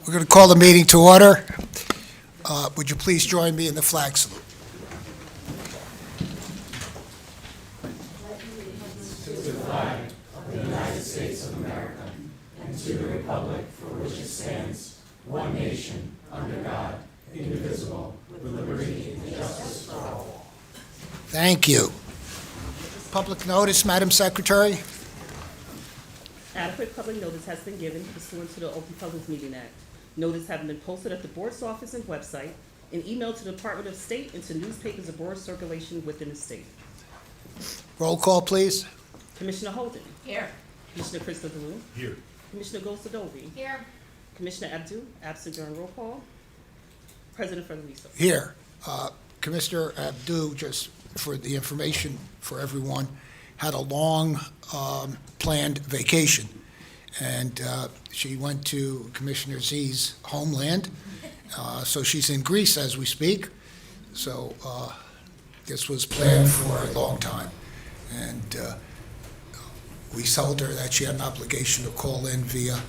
We're going to call the meeting to order. Would you please join me in the flag salute? Thank you. Public notice, Madam Secretary? Adequate public notice has been given pursuant to the Open Public Meeting Act. Notice having been posted at the board's office and website, and emailed to the Department of State and to newspapers of broad circulation within the state. Roll call, please. Commissioner Holden. Here. Commissioner Christopher Wu. Here. Commissioner Gosadovi. Here. Commissioner Abdu, absent during roll call. President Federico. Here. Commissioner Abdu, just for the information for everyone, had a long planned vacation, and she went to Commissioner Z's homeland, so she's in Greece as we speak. So this was planned for a long time, and we told her that she had an obligation to call in via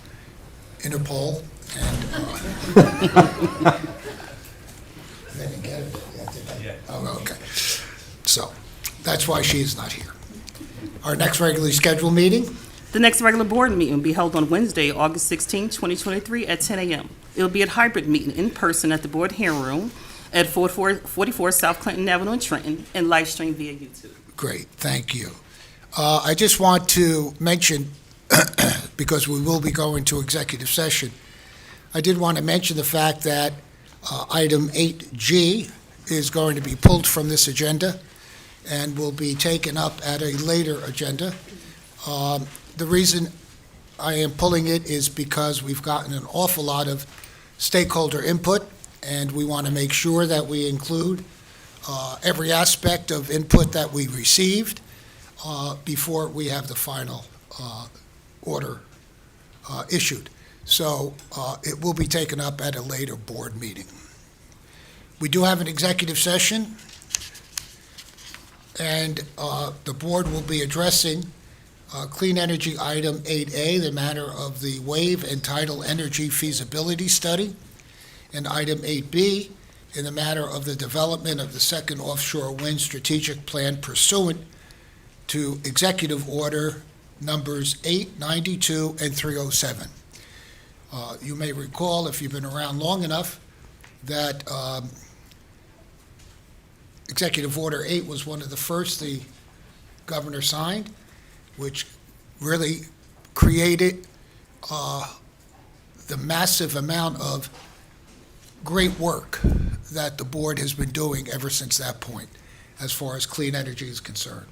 Interpol, and they didn't get it yet, did they? Yeah. Oh, okay. So that's why she is not here. Our next regularly scheduled meeting, The next regular board meeting will be held on Wednesday, August 16, 2023, at 10 a.m. It will be a hybrid meeting in person at the board hearing room at 44 South Clinton Avenue in Trenton, and live stream via YouTube. great, thank you. I just want to mention, because we will be going to executive session, I did want to mention the fact that item 8G is going to be pulled from this agenda and will be taken up at a later agenda. The reason I am pulling it is because we've gotten an awful lot of stakeholder input, and we want to make sure that we include every aspect of input that we received before we have the final order issued. So it will be taken up at a later board meeting. We do have an executive session, and the board will be addressing Clean Energy Item 8A, the matter of the Wave and Tidal Energy Feasibility Study, and Item 8B, in the matter of the development of the second offshore wind strategic plan pursuant to Executive Order numbers 892 and 307. You may recall, if you've been around long enough, that Executive Order 8 was one of the first the governor signed, which really created the massive amount of great work that the board has been doing ever since that point, as far as clean energy is concerned.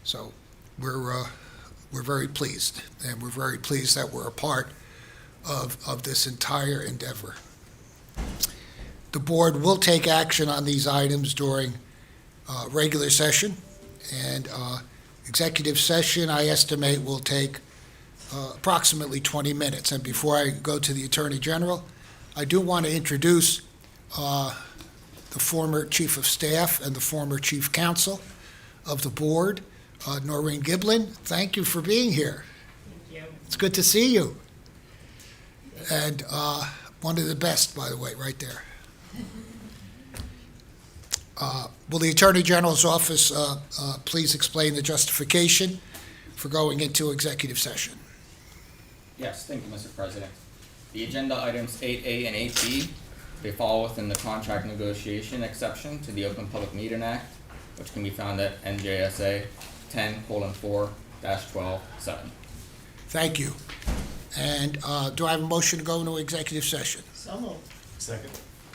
So we're very pleased, and we're very pleased that we're a part of this entire endeavor. The board will take action on these items during regular session, and executive session, I estimate, will take approximately 20 minutes. And before I go to the Attorney General, I do want to introduce the former Chief of Staff and the former Chief Counsel of the board, Noreen Giblin. Thank you for being here. Thank you. It's good to see you. And one of the best, by the way, right there. Will the Attorney General's office please explain the justification for going into executive session? Yes, thank you, Mr. President. The agenda items 8A and 8B, they fall within the contract negotiation exception to the Open Public Meeting Act, which can be found at NJSA 10:4-12-7. Thank you. And do I have a motion to go into executive session? So moved. Second.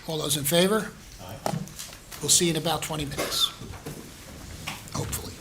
All those in favor? Aye. We'll see you in about 20 minutes, hopefully.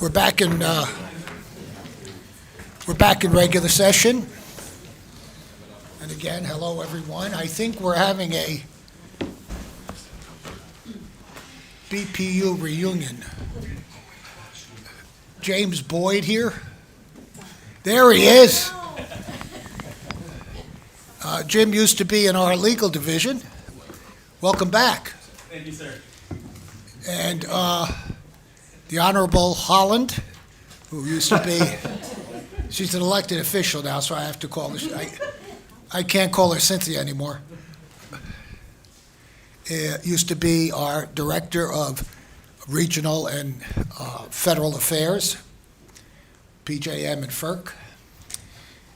We're back in regular session. And again, hello, everyone. I think we're having a BPU reunion. James Boyd here. There he is. Jim used to be in our legal division. Welcome back. Thank you, sir. And the Honorable Holland, who used to be, she's an elected official now, so I have to call her, I can't call her Cynthia anymore. Used to be our Director of Regional and Federal Affairs, PJM and FERC.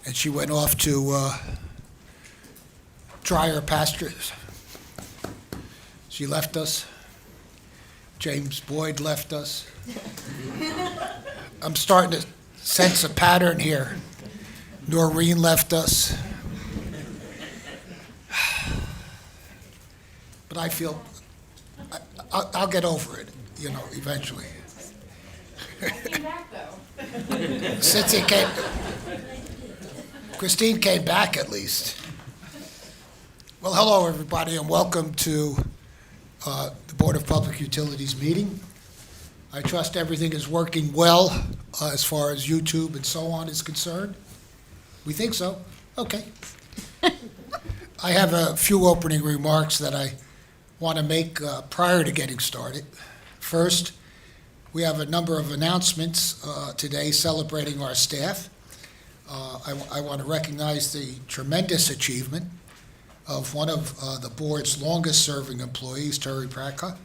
And she went off to try her pastures. She left us. James Boyd left us. I'm starting to sense a pattern here. Noreen left us. But I feel, I'll get over it, eventually. Came back though. Cynthia Christine came back at least. Well, hello, everybody, and welcome to the Board of Public Utilities meeting. I trust everything is working well as far as YouTube and so on is concerned. We think so? Okay. I have a few opening remarks that I want to make prior to getting started. First, we have a number of announcements today celebrating our staff. I want to recognize the tremendous achievement of one of the board's longest-serving employees, Terry Praka,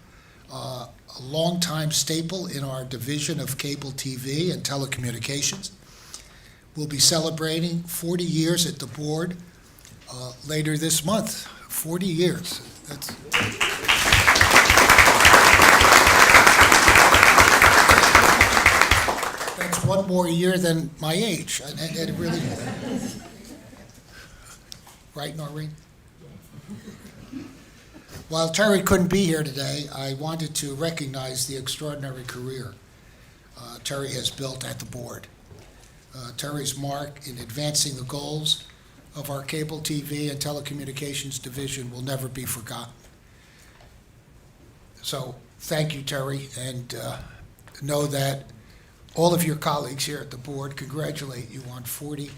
a longtime staple in our division of cable TV and telecommunications. We'll be celebrating 40 years at the board later this month. 40 years. That's one more year than my age, and it really, right, Noreen? While Terry couldn't be here today, I wanted to recognize the extraordinary career Terry has built at the board. Terry's mark in advancing the goals of our cable TV and telecommunications division will never be forgotten. So thank you, Terry, and know that all of your colleagues here at the board congratulate you on 40,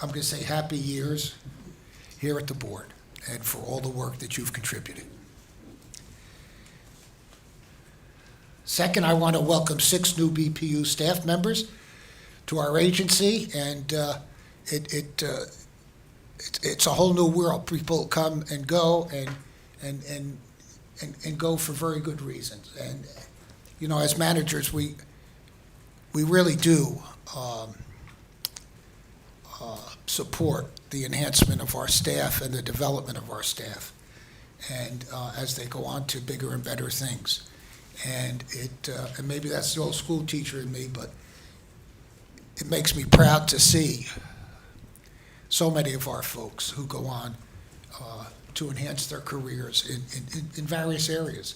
I'm going to say happy years here at the board, and for all the work that you've contributed. Second, I want to welcome 6 new BPU staff members to our agency, and it's a whole new world. People come and go and go for very good reasons. And as managers, we really do support the enhancement of our staff and the development of our staff, and as they go on to bigger and better things. And and maybe that's the old school teacher in me, but it makes me proud to see so many of our folks who go on to enhance their careers in various areas.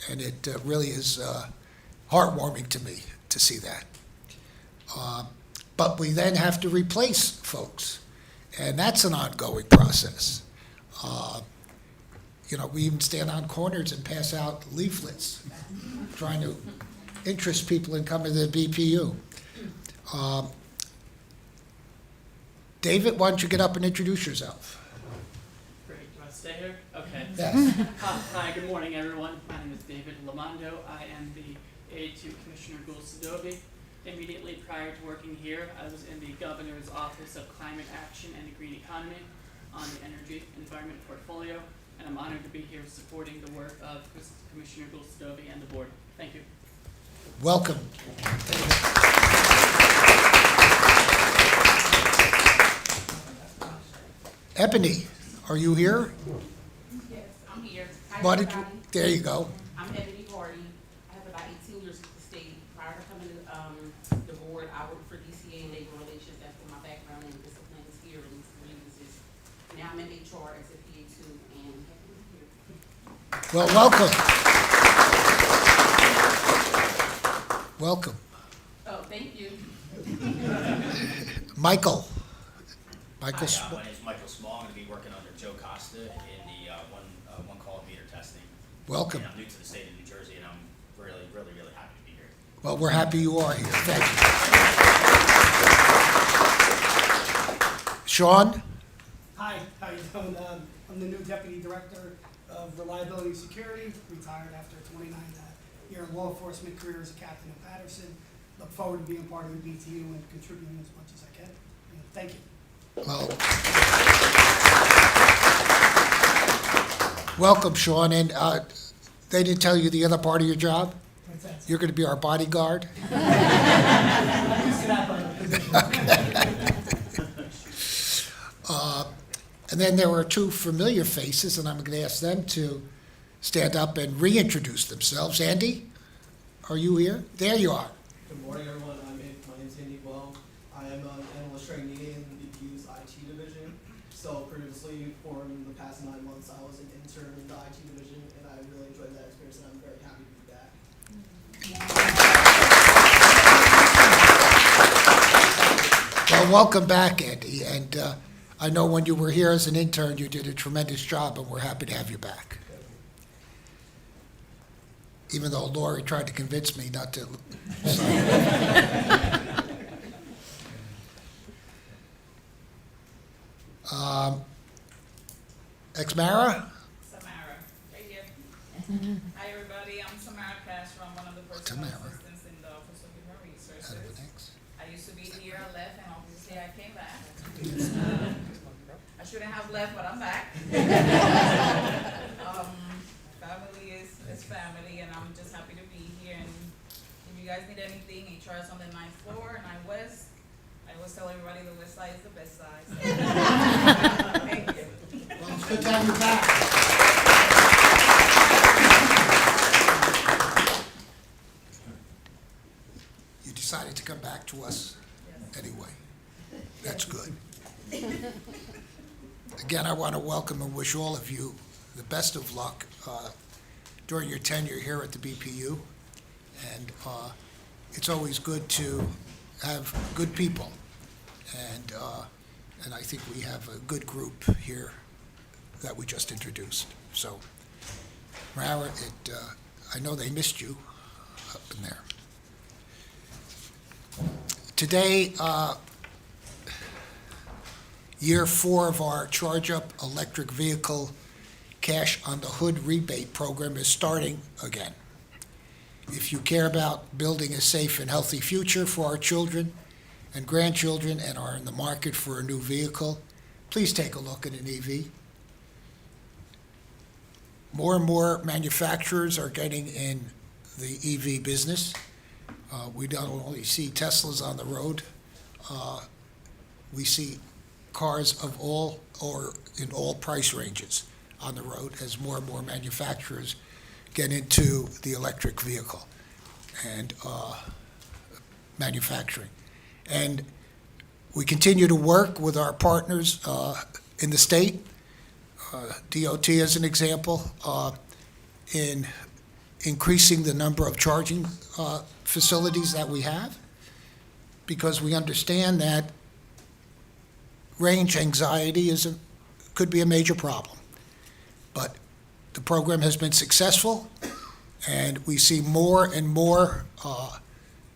And it really is heartwarming to me to see that. But we then have to replace folks, and that's an ongoing process. We even stand on corners and pass out leaflets trying to interest people in coming to the BPU. David, why don't you get up and introduce yourself? Great. Do I stay here? Okay. Yes. Hi, good morning, everyone. My name is David Lamando. I am the aide to Commissioner Gould-Sadovy. Immediately prior to working here, I was in the Governor's Office of Climate Action and the Green Economy on the Energy Environment portfolio, and I'm honored to be here supporting the work of Commissioner Gould-Sadovy and the board. Thank you. Welcome. Ebony, are you here? Yes, I'm here. Hi, Why did you, everybody. there you go. I'm Ebony Hardy. I have about 18 years with the state. Prior to coming to the board, I worked for DCA and labor relations. That's where my background in discipline is here and grievances. Now I'm in HR as a PA too, and happy to be here. Well, welcome. welcome. Oh, thank you. Michael. Hi, Michael, my name's Michael Small. I'm going to be working under Joe Costa in the one call meter testing. welcome. And I'm new to the state of New Jersey, and I'm really, really, really happy to be here. Well, we're happy you are here. Thank you. Sean? Hi, how you doing? I'm the new Deputy Director of Reliability and Security, retired after a 29-year law enforcement career as a captain in Patterson. Look forward to being part of the BTU and contributing as much as I can. And thank you. Well, welcome, Sean. And they didn't tell you the other part of your job? What's that? You're going to be our bodyguard? I'm used to that part of the position. And then there were two familiar faces, and I'm going to ask them to stand up and reintroduce themselves. Andy, are you here? There you are. Good morning, everyone. My name's Andy Well. I am an analyst trainee in the BPU's IT division. So previously, for the past 9 months, I was an intern in the IT division, and I really enjoyed that experience, and I'm very happy to be back. Well, welcome back, Andy. And I know when you were here as an intern, you did a tremendous job, and we're happy to have you back. Even though Lori tried to convince me not to. Exmara? Samara, right here. Hi, everybody. I'm Samara Castro. I'm one of the personal Tamara. assistants in the Office of Human Resources. Thanks. I used to be here, I left, and obviously I came back. I shouldn't have left, but I'm back. Family is family, and I'm just happy to be here. And if you guys need anything, HR is on the 9th floor, 9 West. I always tell everybody the West Side is the best side. So. Thank you. Well, it's good to have you back. You decided to come back to us anyway. That's good. Again, I want to welcome and wish all of you the best of luck during your tenure here at the BPU. And it's always good to have good people. And I think we have a good group here that we just introduced. So, Mara, I know they missed you up in there. Today, year 4 of our Charge Up electric vehicle cash on the hood rebate program is starting again. If you care about building a safe and healthy future for our children and grandchildren and are in the market for a new vehicle, please take a look at an EV. More and more manufacturers are getting in the EV business. We don't only see Teslas on the road, we see cars of all or in all price ranges on the road as more and more manufacturers get into the electric vehicle and manufacturing. And we continue to work with our partners in the state, DOT as an example, in increasing the number of charging facilities that we have, because we understand that range anxiety could be a major problem. But the program has been successful, and we see more and more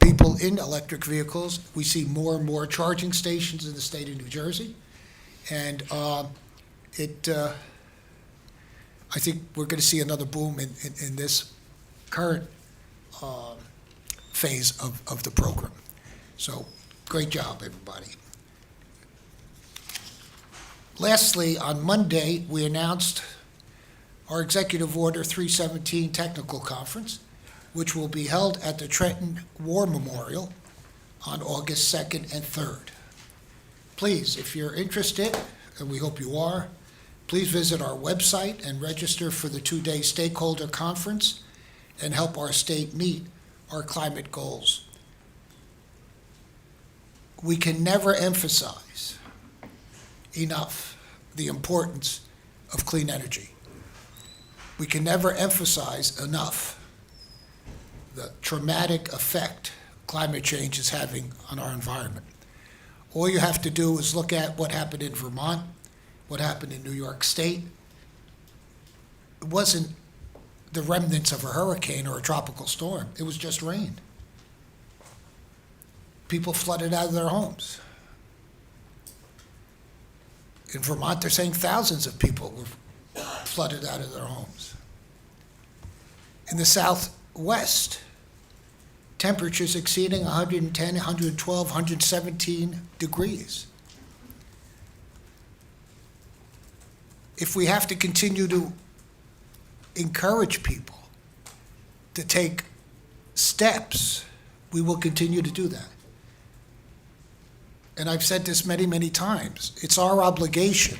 people in electric vehicles. We see more and more charging stations in the state of New Jersey, and I think we're going to see another boom in this current phase of the program. So, great job, everybody. Lastly, on Monday, we announced our Executive Order 317 Technical Conference, which will be held at the Trenton War Memorial on August 2nd and 3rd. Please, if you're interested, and we hope you are, please visit our website and register for the 2-day stakeholder conference and help our state meet our climate goals. We can never emphasize enough the importance of clean energy. We can never emphasize enough the traumatic effect climate change is having on our environment. All you have to do is look at what happened in Vermont, what happened in New York State. It wasn't the remnants of a hurricane or a tropical storm. It was just rain. People flooded out of their homes. In Vermont, they're saying thousands of people were flooded out of their homes. In the Southwest, temperatures exceeding 110, 112, 117 degrees. If we have to continue to encourage people to take steps, we will continue to do that. And I've said this many, many times. It's our obligation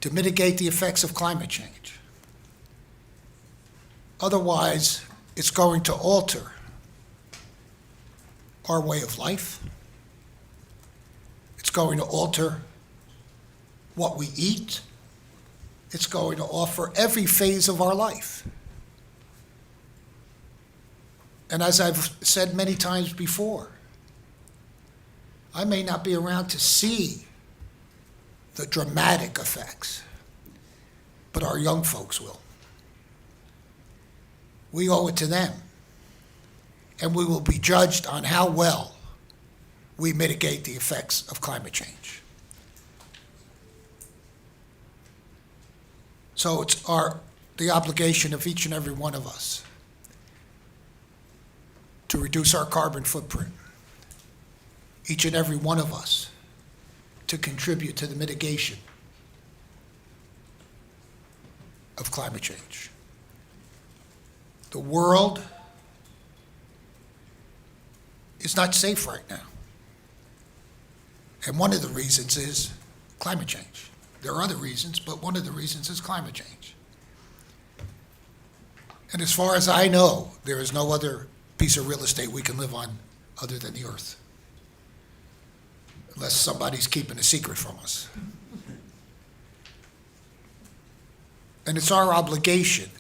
to mitigate the effects of climate change. Otherwise, it's going to alter our way of life. It's going to alter what we eat. It's going to offer every phase of our life. And as I've said many times before, I may not be around to see the dramatic effects, but our young folks will. We owe it to them, and we will be judged on how well we mitigate the effects of climate change. So it's the obligation of each and every one of us to reduce our carbon footprint. Each and every one of us to contribute to the mitigation of climate change. The world is not safe right now. And one of the reasons is climate change. There are other reasons, but one of the reasons is climate change. And as far as I know, there is no other piece of real estate we can live on other than the earth, unless somebody's keeping a secret from us. And it's our obligation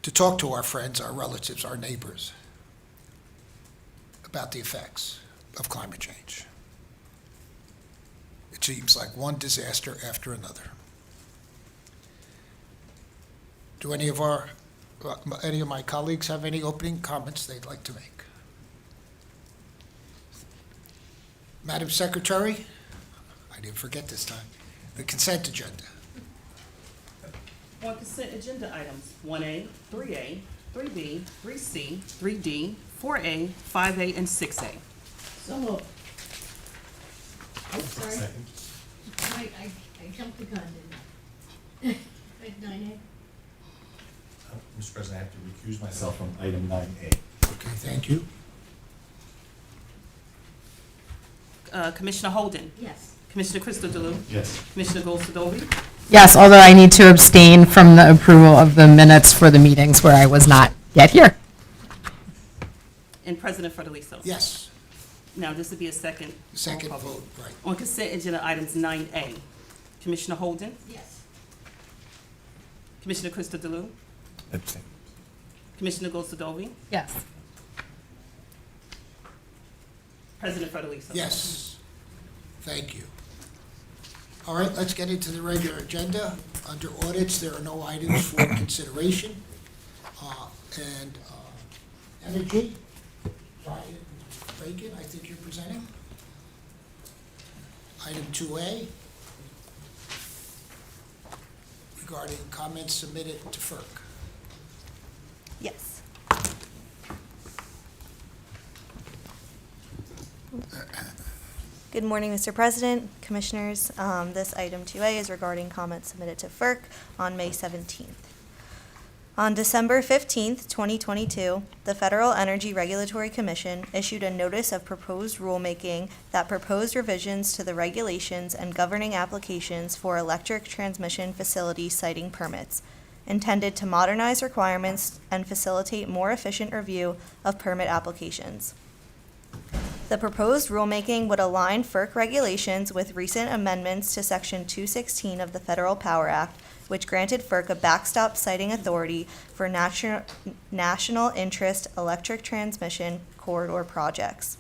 to talk to our friends, our relatives, our neighbors about the effects of climate change. It seems like one disaster after another. Do any of my colleagues have any opening comments they'd like to make? Madam Secretary, I didn't forget this time, the consent agenda. On consent agenda items, 1A, 3A, 3B, 3C, 3D, 4A, 5A, and 6A. So moved. Oh, sorry. I jumped the gun, didn't I? At 9A? Mr. President, I have to recuse myself from item 9A. Okay, thank you. Commissioner Holden, Yes. Commissioner Crystal Delou, Yes. Commissioner Gold-Sadovy, Yes, although I need to abstain from the approval of the minutes for the meetings where I was not yet here. and President Frederico. Yes, Now, this would be a second. second roll call vote, right. On consent agenda items 9A, Commissioner Holden, Yes. Commissioner Crystal Delou, Abstain. Commissioner Gold-Sadovy, Yes. President Frederico. Yes, thank you. All right, let's get into the regular agenda. Under audits, there are no items for consideration. And energy, Brian Bacon, I think you're presenting. Item 2A, regarding comments submitted to FERC. Yes. Good morning, Mr. President, Commissioners. This item 2A is regarding comments submitted to FERC on May 17th. On December 15th, 2022, the Federal Energy Regulatory Commission issued a notice of proposed rulemaking that proposed revisions to the regulations and governing applications for electric transmission facility siting permits, intended to modernize requirements and facilitate more efficient review of permit applications. The proposed rulemaking would align FERC regulations with recent amendments to Section 216 of the Federal Power Act which granted FERC a backstop siting authority for national interest electric transmission corridor projects.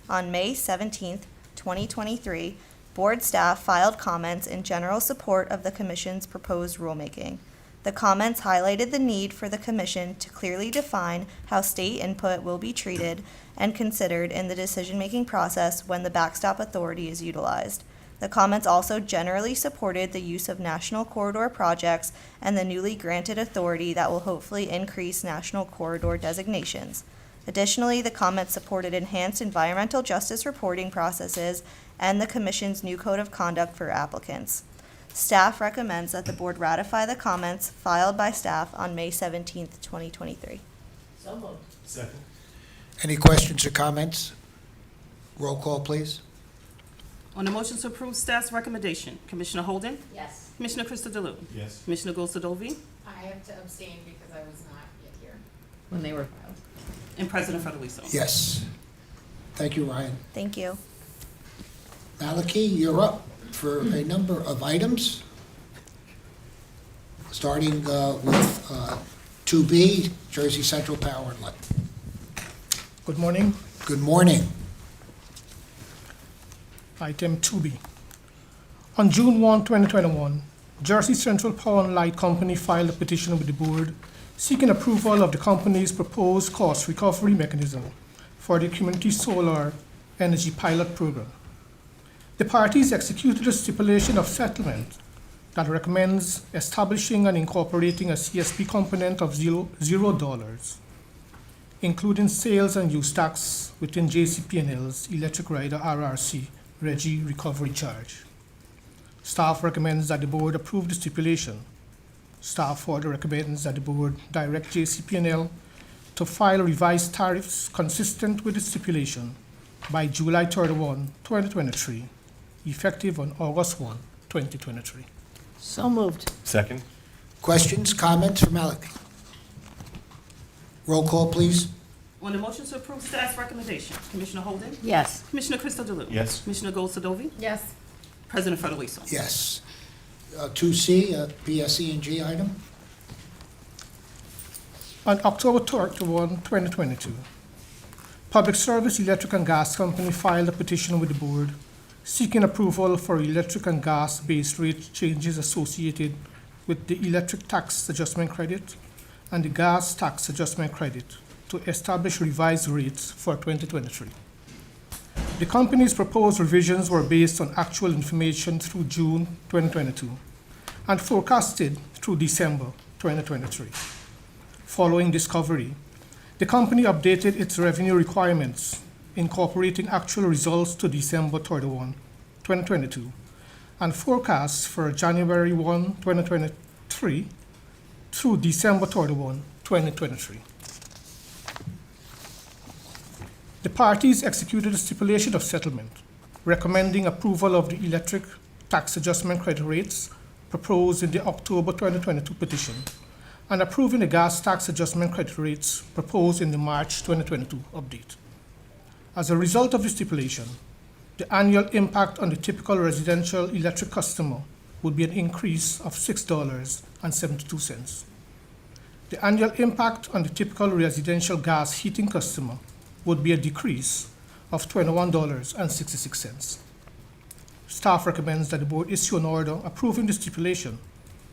On May 17th, 2023, board staff filed comments in general support of the Commission's proposed rulemaking. The comments highlighted the need for the Commission to clearly define how state input will be treated and considered in the decision-making process when the backstop authority is utilized. The comments also generally supported the use of national corridor projects and the newly granted authority that will hopefully increase national corridor designations. Additionally, the comments supported enhanced environmental justice reporting processes and the Commission's new code of conduct for applicants. Staff recommends that the board ratify the comments filed by staff on May 17th, 2023. So moved. Second. Any questions or comments? Roll call, please. On the motion to approve staff's recommendation, Commissioner Holden? Yes. Commissioner Crystal Delou? Yes. Commissioner Gosadovi? I have to abstain because I was not yet here. When they were filed. And President Federico? Yes. Thank you, Ryan. Thank you. Maliki, you're up for a number of items, starting with 2B, Jersey Central Power and Light. Good morning. Good morning. Item 2B. On June 1, 2021, Jersey Central Power and Light Company filed a petition with the board seeking approval of the company's proposed cost recovery mechanism for the Community Solar Energy Pilot Program. The parties executed a stipulation of settlement that recommends establishing and incorporating a CSP component of $0, including sales and use tax within JCP&L's Electric Rider RRC REGI recovery charge. Staff recommends that the board approve the stipulation. Staff further recommends that the board direct JCP&L to file revised tariffs consistent with the stipulation by July 31, 2023, effective on August 1, 2023. So moved. Second. Questions, comments for Maliki? Roll call, please. On the motion to approve staff's recommendation, Commissioner Holden? Yes. Commissioner Crystal Delou? Yes. Commissioner Gosadovi? Yes. President Federico? Yes. 2C, PSE&G item. On October 31, 2022, Public Service Electric and Gas Company filed a petition with the board seeking approval for electric and gas base rate changes associated with the electric tax adjustment credit and the gas tax adjustment credit to establish revised rates for 2023. The company's proposed revisions were based on actual information through June 2022 and forecasted through December 2023. Following discovery, the company updated its revenue requirements, incorporating actual results to December 31, 2022, and forecasts for January 1, 2023 through December 31, 2023. The parties executed a stipulation of settlement, recommending approval of the electric tax adjustment credit rates proposed in the October 2022 petition, and approving the gas tax adjustment credit rates proposed in the March 2022 update. As a result of the stipulation, the annual impact on the typical residential electric customer would be an increase of $6.72. The annual impact on the typical residential gas heating customer would be a decrease of $21.66. Staff recommends that the board issue an order approving the stipulation.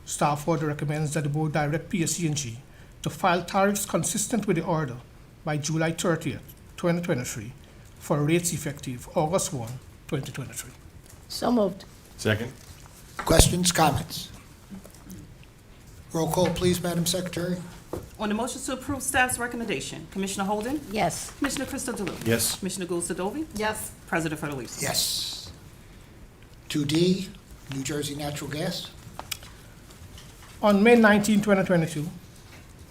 Staff further recommends that the board direct PSE&G to file tariffs consistent with the order by July 30th, 2023, for rates effective August 1, 2023. So moved. Second. Questions, comments? Roll call, please, Madam Secretary. On the motion to approve staff's recommendation, Commissioner Holden? Yes. Commissioner Crystal Delou? Yes. Commissioner Gosadovi? Yes. President Federico? Yes. 2D, New Jersey Natural Gas. On May 19, 2022,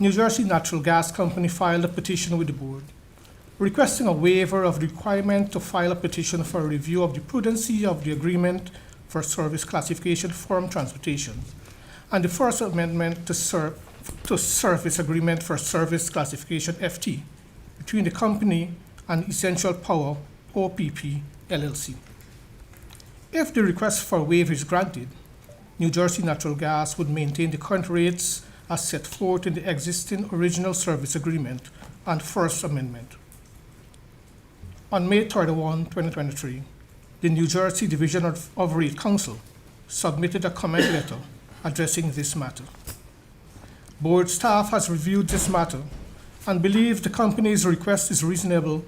New Jersey Natural Gas Company filed a petition with the board requesting a waiver of the requirement to file a petition for a review of the prudency of the agreement for service classification form transportation and the First Amendment to Service Agreement for Service Classification FT between the company and Essential Power OPP LLC. If the request for waiver is granted, New Jersey Natural Gas would maintain the current rates as set forth in the existing original service agreement and First Amendment. On May 31, 2023, the New Jersey Division of Rate Counsel submitted a comment letter addressing this matter. Board staff has reviewed this matter and believes the company's request is reasonable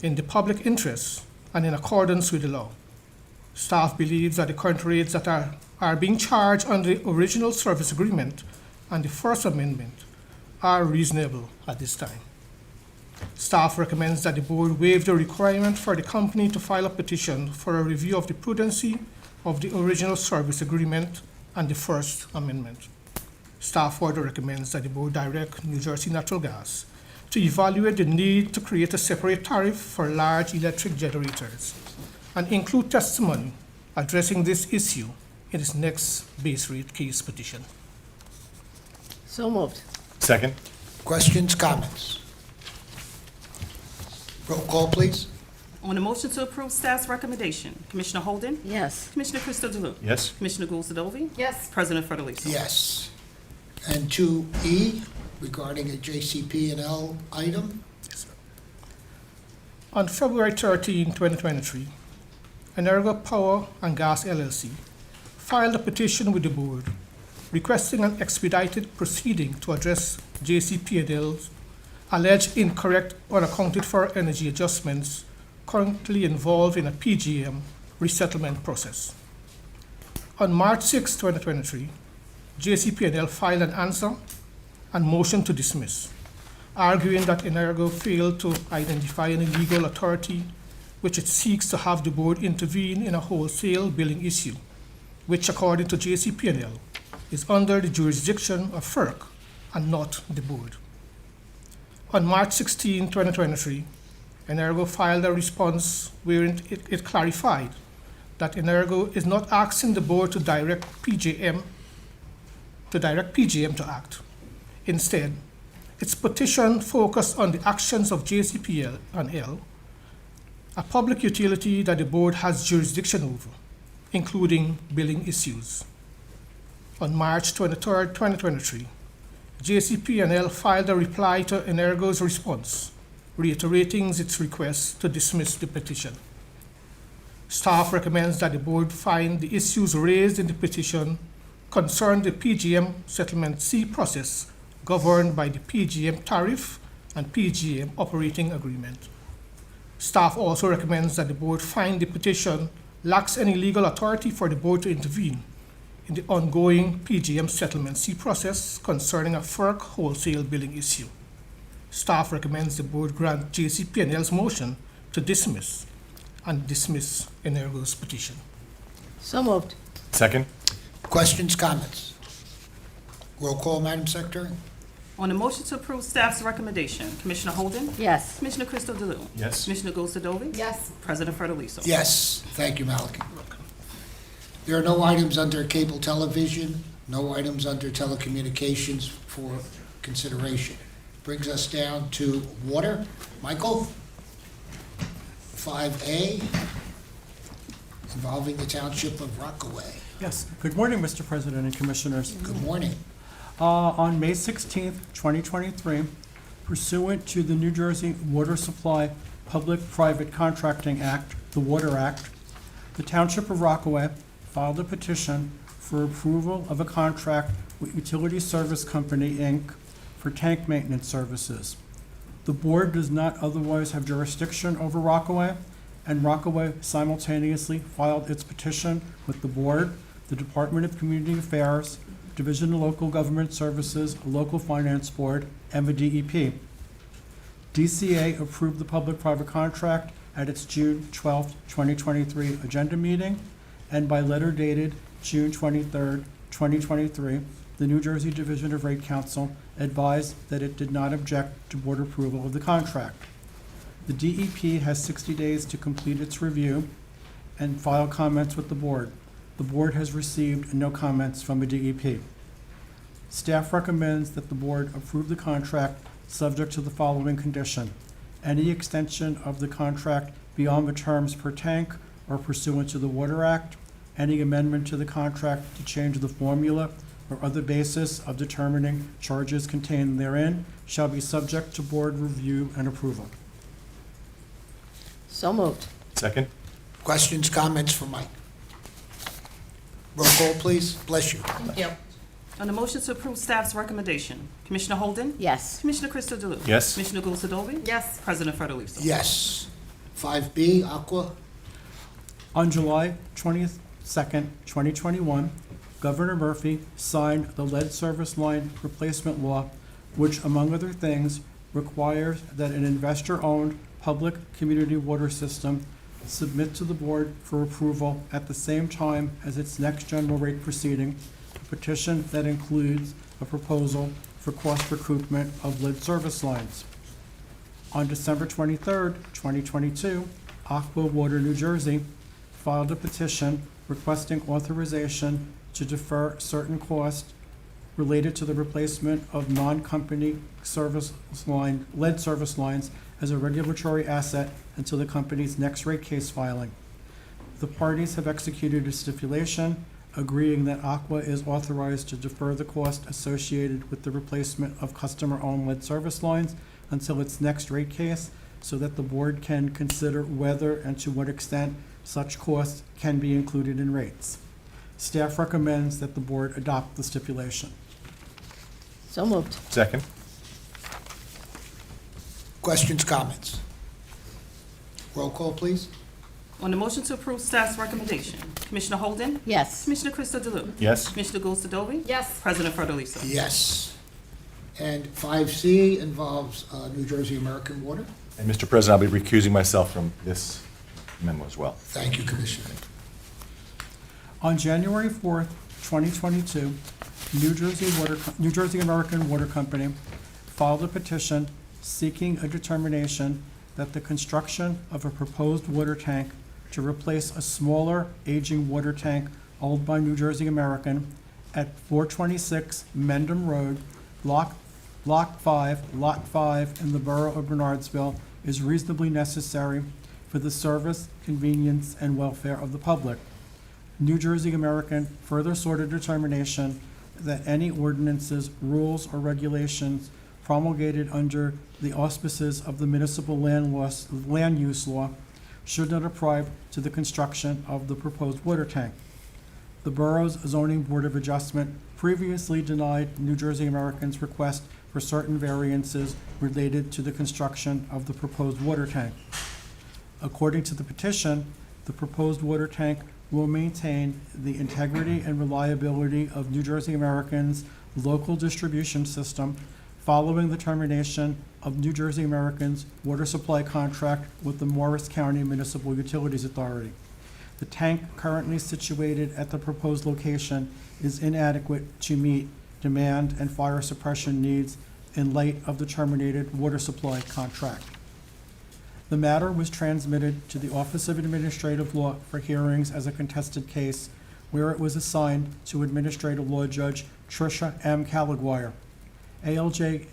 in the public interest and in accordance with the law. Staff believes that the current rates that are being charged under the original service agreement and the First Amendment are reasonable at this time. Staff recommends that the board waive the requirement for the company to file a petition for a review of the prudency of the original service agreement and the First Amendment. Staff further recommends that the board direct New Jersey Natural Gas to evaluate the need to create a separate tariff for large electric generators and include testimony addressing this issue in its next base rate case petition. So moved. Second? Questions, comments? Roll call, please. On the motion to approve staff's recommendation, Commissioner Holden? Yes. Commissioner Crystal Delue? Yes. Commissioner Gulsdove? Yes. President Federlisa? Yes. And 2E, regarding a JCP&L item. On February 13, 2023, Energo Power and Gas LLC filed a petition with the board requesting an expedited proceeding to address JCP&L's alleged incorrect unaccounted for energy adjustments currently involved in a PGM resettlement process. On March 6, 2023, JCP&L filed an answer and motion to dismiss, arguing that Energo failed to identify any legal authority which it seeks to have the board intervene in a wholesale billing issue, which according to JCP&L is under the jurisdiction of FERC and not the board. On March 16, 2023, Energo filed a response wherein it clarified that Energo is not asking the board to direct PJM to act. Instead, its petition focused on the actions of JCP&L, a public utility that the board has jurisdiction over, including billing issues. On March 23, 2023, JCP&L filed a reply to Energo's response, reiterating its request to dismiss the petition. Staff recommends that the board find the issues raised in the petition concern the PGM Settlement C process governed by the PGM tariff and PGM operating agreement. Staff also recommends that the board find the petition lacks any legal authority for the board to intervene in the ongoing PGM Settlement C process concerning a FERC wholesale billing issue. Staff recommends the board grant JCP&L's motion to dismiss and dismiss Energo's petition. So moved. Second? Questions, comments? Roll call, Madam Secretary. On the motion to approve staff's recommendation, Commissioner Holden? Yes. Commissioner Crystal Delue? Yes. Commissioner Gulsdove? Yes. President Federlisa? Yes, thank you, Maliki. There are no items under cable television, no items under telecommunications for consideration. Brings us down to water. Michael? 5A, involving the Township of Rockaway. Yes. Good morning, Mr. President and Commissioners. Good morning. On May 16th, 2023, pursuant to the New Jersey Water Supply Public-Private Contracting Act, the Water Act, the Township of Rockaway filed a petition for approval of a contract with Utility Service Company, Inc. for tank maintenance services. The board does not otherwise have jurisdiction over Rockaway, and Rockaway simultaneously filed its petition with the board, the Department of Community Affairs, Division of Local Government Services, Local Finance Board, and the DEP. DCA approved the public-private contract at its June 12, 2023 agenda meeting, and by letter dated June 23, 2023, the New Jersey Division of Rate Counsel advised that it did not object to board approval of the contract. The DEP has 60 days to complete its review and file comments with the board. The board has received no comments from the DEP. Staff recommends that the board approve the contract subject to the following condition: any extension of the contract beyond the terms per tank or pursuant to the Water Act Any amendment to the contract to change the formula or other basis of determining charges contained therein shall be subject to board review and approval. So moved. Second? Questions, comments for Mike? Roll call, please. Bless you. Thank you. On the motion to approve staff's recommendation, Commissioner Holden? Yes. Commissioner Crystal Delupes? Yes. Commissioner Gonsadovi? Yes. President Federlisi? Yes. 5B, Aqua. On July 22nd, 2021, Governor Murphy signed the lead service line replacement law, which, among other things, requires that an investor-owned public community water system submit to the board for approval at the same time as its next general rate proceeding, a petition that includes a proposal for cost recoupment of lead service lines. On December 23rd, 2022, Aqua Water New Jersey filed a petition requesting authorization to defer certain costs related to the replacement of non-company lead service lines as a regulatory asset until the company's next rate case filing. The parties have executed a stipulation agreeing that Aqua is authorized to defer the cost associated with the replacement of customer-owned lead service lines until its next rate case, so that the board can consider whether and to what extent such costs can be included in rates. Staff recommends that the board adopt the stipulation. So moved. Second? Questions, comments? Roll call, please. On the motion to approve staff's recommendation, Commissioner Holden? Yes. Commissioner Crystal Delupes? Yes. Commissioner Gonsadovi? Yes. President Federlisi? Yes. And 5C involves New Jersey American Water. And Mr. President, I'll be recusing myself from this memo as well. Thank you, Commissioner. On January 4th, 2022, New Jersey American Water Company filed a petition seeking a determination that the construction of a proposed water tank to replace a smaller aging water tank owned by New Jersey American at 426 Mendham Road, Block 5, Lot 5 in the Borough of Bernardsville is reasonably necessary for the service, convenience, and welfare of the public. New Jersey American further sought a determination that any ordinances, rules, or regulations promulgated under the auspices of the municipal land use law should not apply to the construction of the proposed water tank. The borough's zoning board of adjustment previously denied New Jersey American's request for certain variances related to the construction of the proposed water tank. According to the petition, the proposed water tank will maintain the integrity and reliability of New Jersey American's local distribution system following the termination of New Jersey American's water supply contract with the Morris County Municipal Utilities Authority. The tank currently situated at the proposed location is inadequate to meet demand and fire suppression needs in light of the terminated water supply contract. The matter was transmitted to the Office of Administrative Law for hearings as a contested case, where it was assigned to Administrative Law Judge Tricia M. Calaguire. ALJ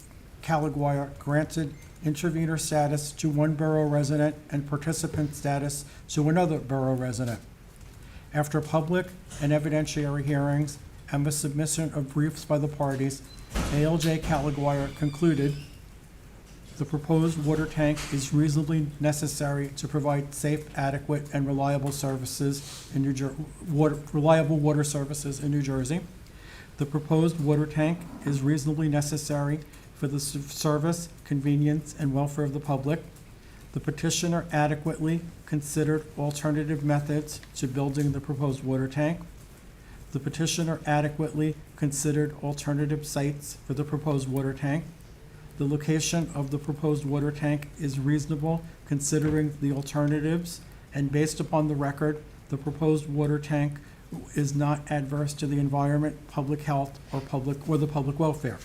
Calaguire granted intervenor status to one borough resident and participant status to another borough resident. After public and evidentiary hearings and the submission of briefs by the parties, ALJ Calaguire concluded the proposed water tank is reasonably necessary to provide safe, adequate, and reliable services in reliable water services in New Jersey. The proposed water tank is reasonably necessary for the service, convenience, and welfare of the public. The petitioner adequately considered alternative methods to building the proposed water tank. The petitioner adequately considered alternative sites for the proposed water tank. The location of the proposed water tank is reasonable considering the alternatives, and based upon the record, the proposed water tank is not adverse to the environment, public health, or the public welfare.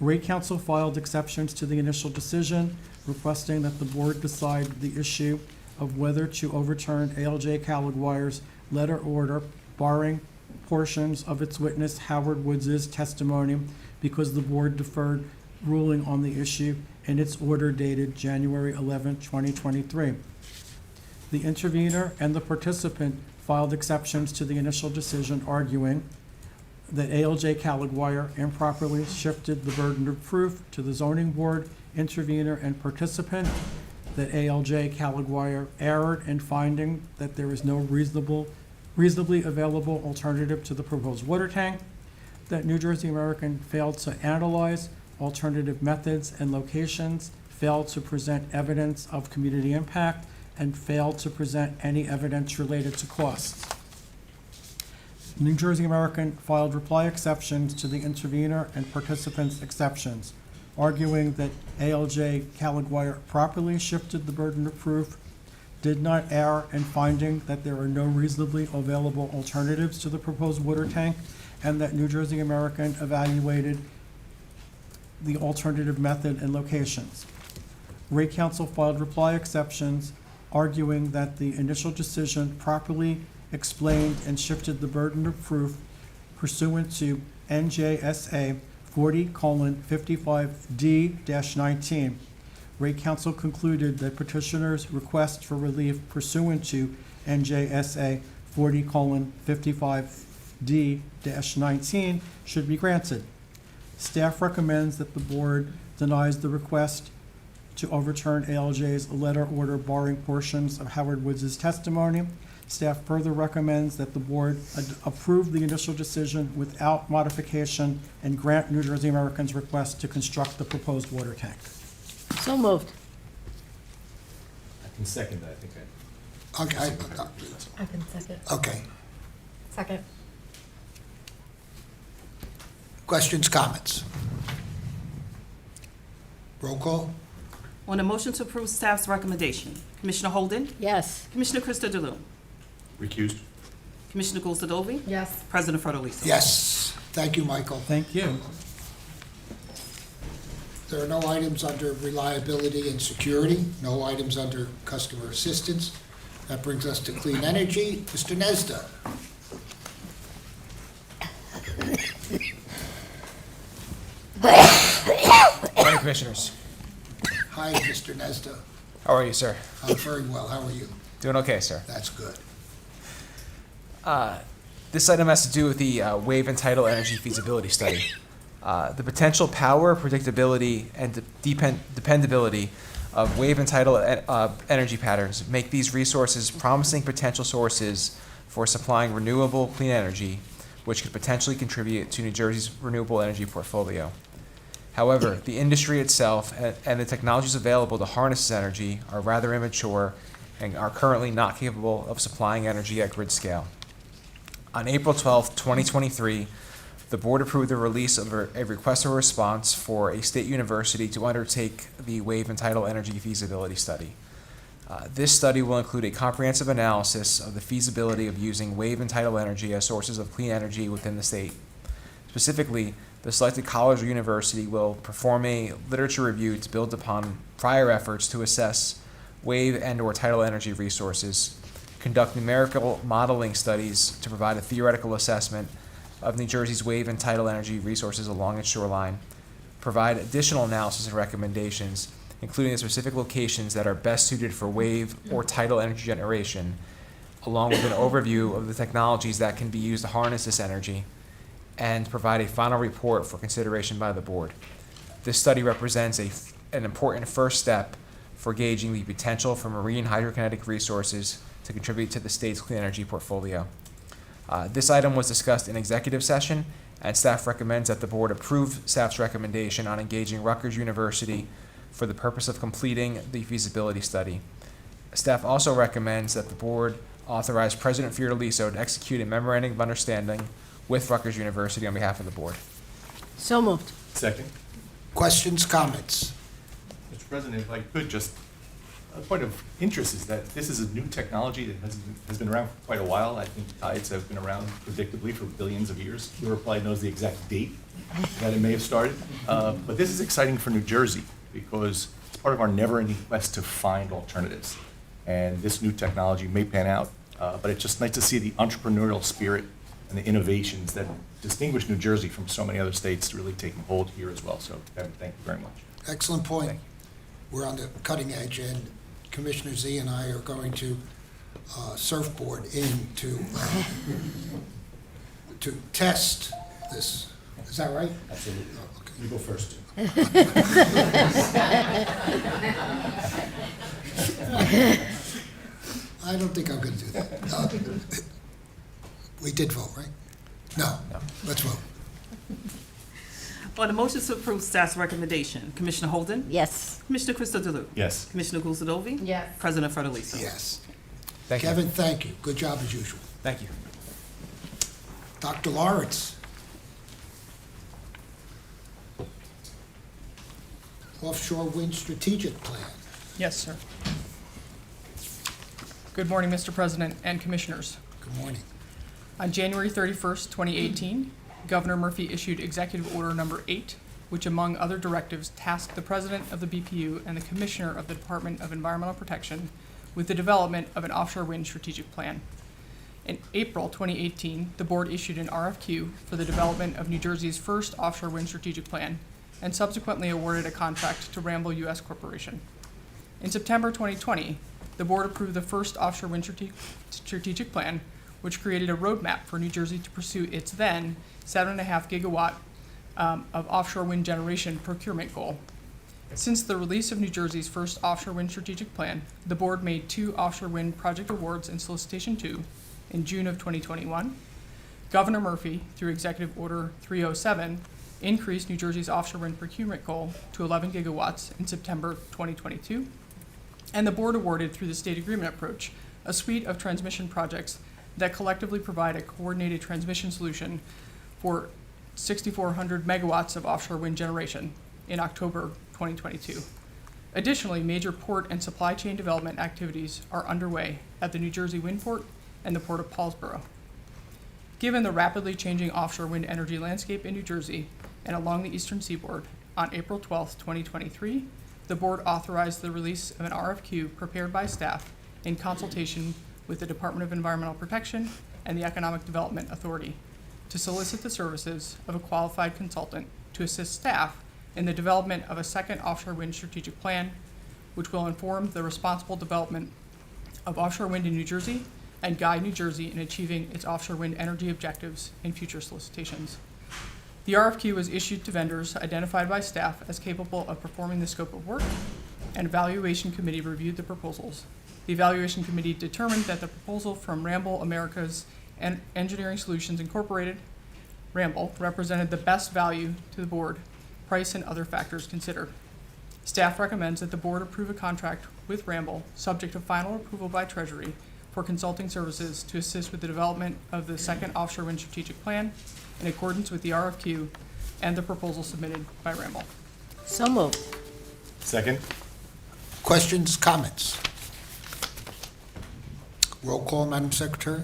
Rate Counsel filed exceptions to the initial decision, requesting that the board decide the issue of whether to overturn ALJ Calaguire's letter order barring portions of its witness Howard Woods' testimony because the board deferred ruling on the issue in its order dated January 11, 2023. The intervener and the participant filed exceptions to the initial decision, arguing that ALJ Caliguire improperly shifted the burden of proof to the zoning board, intervener, and participant, that ALJ Caliguire erred in finding that there is no reasonably available alternative to the proposed water tank, that New Jersey American failed to analyze alternative methods and locations, failed to present evidence of community impact, and failed to present any evidence related to costs. New Jersey American filed reply exceptions to the intervener and participants' exceptions, arguing that ALJ Caliguire properly shifted the burden of proof, did not err in finding that there are no reasonably available alternatives to the proposed water tank, and that New Jersey American evaluated the alternative method and locations. Rate Counsel filed reply exceptions, arguing that the initial decision properly explained and shifted the burden of proof pursuant to NJSA 40:55D-19. Rate Counsel concluded that petitioner's request for relief pursuant to NJSA 40:55D-19 should be granted. Staff recommends that the board denies the request to overturn ALJ's letter order barring portions of Howard Woods' testimony. Staff further recommends that the board approve the initial decision without modification and grant New Jersey American's request to construct the proposed water tank. So moved. I can second that, I think Okay, I can second. okay. Second. Questions, comments? Roll call? On the motion to approve staff's recommendation, Commissioner Holden, Yes. Commissioner Christodoulou, Recused? Commissioner Gulsdorfi, Yes. President Federlisa. Yes. Thank you, Michael. Thank you. There are no items under reliability and security, no items under customer assistance. That brings us to clean energy. Mr. Nesda. Morning, Commissioners. Hi, Mr. Nesda. How are you, sir? I'm very well. How are you? Doing okay, sir. That's good. This item has to do with the wave and tidal energy feasibility study. The potential power, predictability, and dependability of wave and tidal energy patterns make these resources promising potential sources for supplying renewable clean energy, which could potentially contribute to New Jersey's renewable energy portfolio. However, the industry itself and the technologies available to harness this energy are rather immature and are currently not capable of supplying energy at grid scale. On April 12, 2023, the board approved the release of a request for response for a state university to undertake the wave and tidal energy feasibility study. This study will include a comprehensive analysis of the feasibility of using wave and tidal energy as sources of clean energy within the state. Specifically, the selected college or university will perform a literature review to build upon prior efforts to assess wave and/or tidal energy resources, conduct numerical modeling studies to provide a theoretical assessment of New Jersey's wave and tidal energy resources along its shoreline, provide additional analysis and recommendations, including the specific locations that are best suited for wave or tidal energy generation, along with an overview of the technologies that can be used to harness this energy, and provide a final report for consideration by the board. This study represents an important first step for gauging the potential for marine hydrokinetic resources to contribute to the state's clean energy portfolio. This item was discussed in executive session, and staff recommends that the board approve staff's recommendation on engaging Rutgers University for the purpose of completing the feasibility study. Staff also recommends that the board authorize President Fiordaliso to execute a memorandum of understanding with Rutgers University on behalf of the board. So moved. Second. Questions, comments? Mr. President, if I could, just a point of interest is that this is a new technology that has been around for quite a while. I think tides have been around predictably for billions of years. Europe probably knows the exact date that it may have started. But this is exciting for New Jersey because it's part of our never-ending quest to find alternatives. And this new technology may pan out, but it's just nice to see the entrepreneurial spirit and the innovations that distinguish New Jersey from so many other states really taking hold here as well. So thank you very much. Excellent point. We're on the cutting edge, and Commissioner Z and I are going to surfboard in to test this. Is that right? Absolutely. Oh, okay. You go first. I don't think I'm going to do that. We did vote, right? No. Let's vote. On the motion to approve staff's recommendation, Commissioner Holden? Yes. Commissioner Crystal Delue? Yes. Commissioner Gulsadovy? Yes. President Federico? Yes. Thank you. Kevin, thank you. Good job as usual. Thank you. Dr. Lawrence. Offshore Wind Strategic Plan. Yes, sir. Good morning, Mr. President and Commissioners. Good morning. On January 31st, 2018, Governor Murphy issued Executive Order Number 8, which among other directives tasked the President of the BPU and the Commissioner of the Department of Environmental Protection with the development of an offshore wind strategic plan. In April 2018, the board issued an RFQ for the development of New Jersey's first offshore wind strategic plan and subsequently awarded a contract to Ramble U.S. Corporation. In September 2020, the board approved the first offshore wind strategic plan, which created a roadmap for New Jersey to pursue its then 7.5 gigawatt of offshore wind generation procurement goal. Since the release of New Jersey's first offshore wind strategic plan, the board made 2 offshore wind project awards in Solicitation 2 in June of 2021. Governor Murphy, through Executive Order 307, increased New Jersey's offshore wind procurement goal to 11 gigawatts in September 2022. And the board awarded, through the state agreement approach, a suite of transmission projects that collectively provide a coordinated transmission solution for 6,400 megawatts of offshore wind generation in October 2022. Additionally, major port and supply chain development activities are underway at the New Jersey Wind Port and the Port of Paulsboro. Given the rapidly changing offshore wind energy landscape in New Jersey and along the eastern seaboard, on April 12, 2023, the board authorized the release of an RFQ prepared by staff in consultation with the Department of Environmental Protection and the Economic Development Authority to solicit the services of a qualified consultant to assist staff in the development of a second offshore wind strategic plan, which will inform the responsible development of offshore wind in New Jersey and guide New Jersey in achieving its offshore wind energy objectives in future solicitations. The RFQ was issued to vendors identified by staff as capable of performing the scope of work, and evaluation committee reviewed the proposals. The evaluation committee determined that the proposal from Ramble Americas Engineering Solutions Incorporated, Ramble, represented the best value to the board, price and other factors considered. Staff recommends that the board approve a contract with Ramble, subject to final approval by Treasury, for consulting services to assist with the development of the second offshore wind strategic plan in accordance with the RFQ and the proposal submitted by Ramble. So moved. Second? Questions, comments? Roll call, Madam Secretary?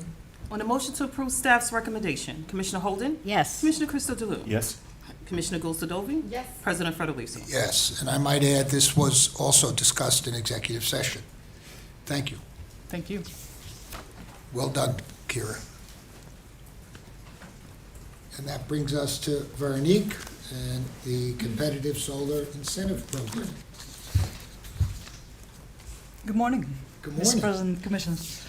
On the motion to approve staff's recommendation, Commissioner Holden? Yes. Commissioner Crystal Delue? Yes. Commissioner Gulsadovy? Yes. President Federico? Yes, and I might add, this was also discussed in executive session. Thank you. Thank you. Well done, Kira. And that brings us to Veronique and the Competitive Solar Incentive Program. Good morning. Good Mr. morning. President, Commissioners.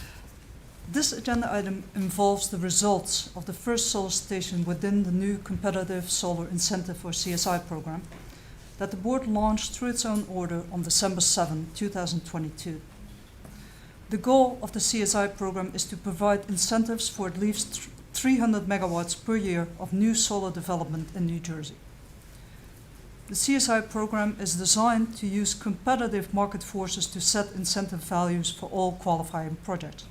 This agenda item involves the results of the first solicitation within the new Competitive Solar Incentive, or CSI program, that the board launched through its own order on December 7, 2022. The goal of the CSI program is to provide incentives for at least 300 megawatts per year of new solar development in New Jersey. The CSI program is designed to use competitive market forces to set incentive values for all qualifying projects.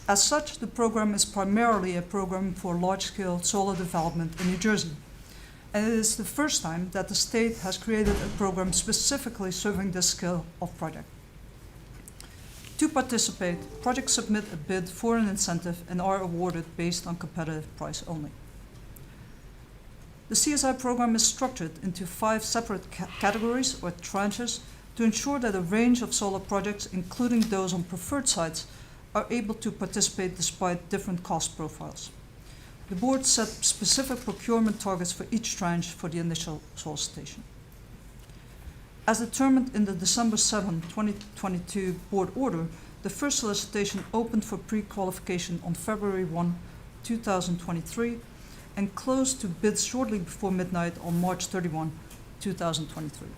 As such, the program is primarily a program for large-scale solar development in New Jersey, and it is the first time that the state has created a program specifically serving this scale of project. To participate, projects submit a bid for an incentive and are awarded based on competitive price only. The CSI program is structured into 5 separate categories or tranches to ensure that a range of solar projects, including those on preferred sites, are able to participate despite different cost profiles. The board set specific procurement targets for each tranche for the initial solicitation. As determined in the December 7, 2022 board order, The first solicitation opened for pre-qualification on February 1, 2023, and closed to bids shortly before midnight on March 31, 2023.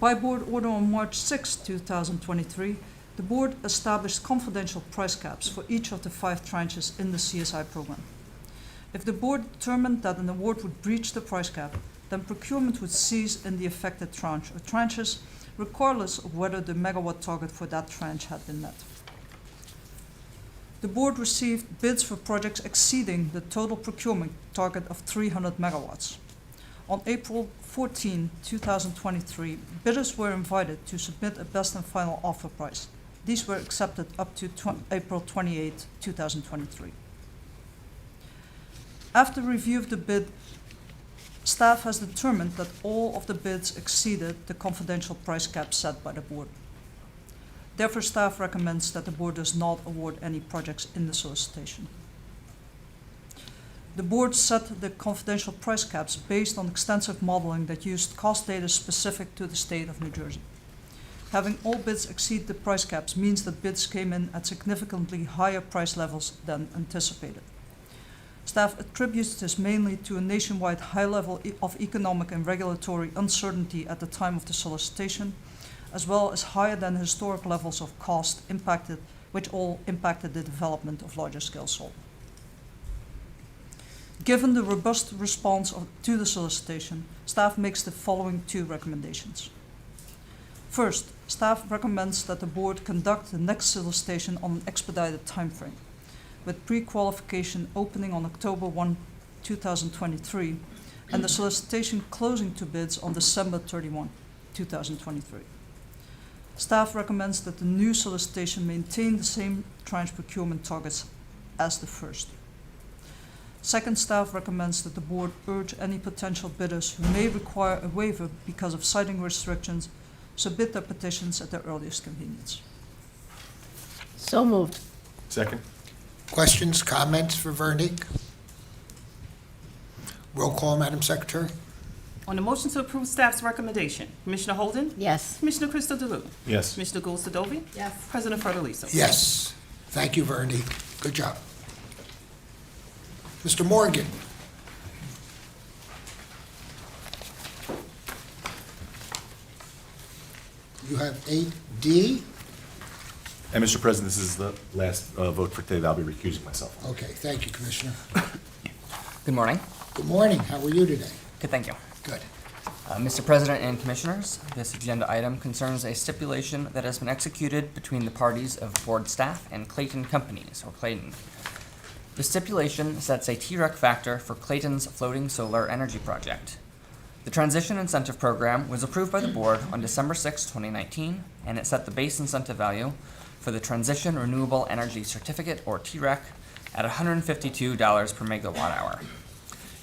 By board order on March 6, 2023, the board established confidential price caps for each of the 5 tranches in the CSI program. If the board determined that an award would breach the price cap, then procurement would cease in the affected tranche or tranches, regardless of whether the megawatt target for that tranche had been met. The board received bids for projects exceeding the total procurement target of 300 megawatts. On April 14, 2023, bidders were invited to submit a best and final offer price. These were accepted up to April 28, 2023. After review of the bid, staff has determined that all of the bids exceeded the confidential price cap set by the board. Therefore, staff recommends that the board does not award any projects in the solicitation. The board set the confidential price caps based on extensive modeling that used cost data specific to the state of New Jersey. Having all bids exceed the price caps means that bids came in at significantly higher price levels than anticipated. Staff attributes this mainly to a nationwide high level of economic and regulatory uncertainty at the time of the solicitation, as well as higher than historic levels of cost which all impacted the development of larger scale solar. Given the robust response to the solicitation, staff makes the following 2 recommendations. First, staff recommends that the board conduct the next solicitation on an expedited timeframe, with pre-qualification opening on October 1, 2023, and the solicitation closing to bids on December 31, 2023. Staff recommends that the new solicitation maintain the same tranche procurement targets as the first. Second, staff recommends that the board urge any potential bidders who may require a waiver because of siting restrictions submit their petitions at their earliest convenience. So moved. Second. Questions, comments for Veronique? Roll call, Madam Secretary. On the motion to approve staff's recommendation, Commissioner Holden? Yes. Commissioner Crystal DeLue? Yes. Commissioner Gould Sidoti? Yes. President Fertiliso? Yes. Thank you, Veronique. Good job. Mr. Morgan? You have 8D. And Mr. President, this is the last vote for today. I'll be recusing myself. Okay, thank you, Commissioner. Good morning. Good morning. How are you today? Good, thank you. Good. Mr. President and Commissioners, this agenda item concerns a stipulation that has been executed between the parties of board staff and Clayton Companies, or Clayton. The stipulation sets a TREC factor for Clayton's floating solar energy project. The Transition Incentive Program was approved by the board on December 6, 2019, and it set the base incentive value for the Transition Renewable Energy Certificate, or TREC, at $152 per megawatt hour.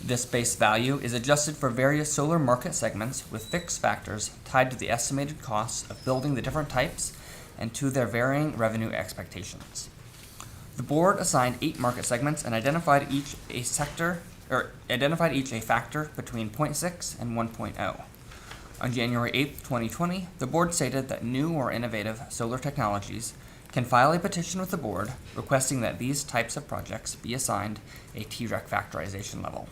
This base value is adjusted for various solar market segments with fixed factors tied to the estimated costs of building the different types and to their varying revenue expectations. The board assigned 8 market segments and identified each a factor between 0.6 and 1.0. On January 8, 2020, the board stated that new or innovative solar technologies can file a petition with the board requesting that these types of projects be assigned a TREC factorization level.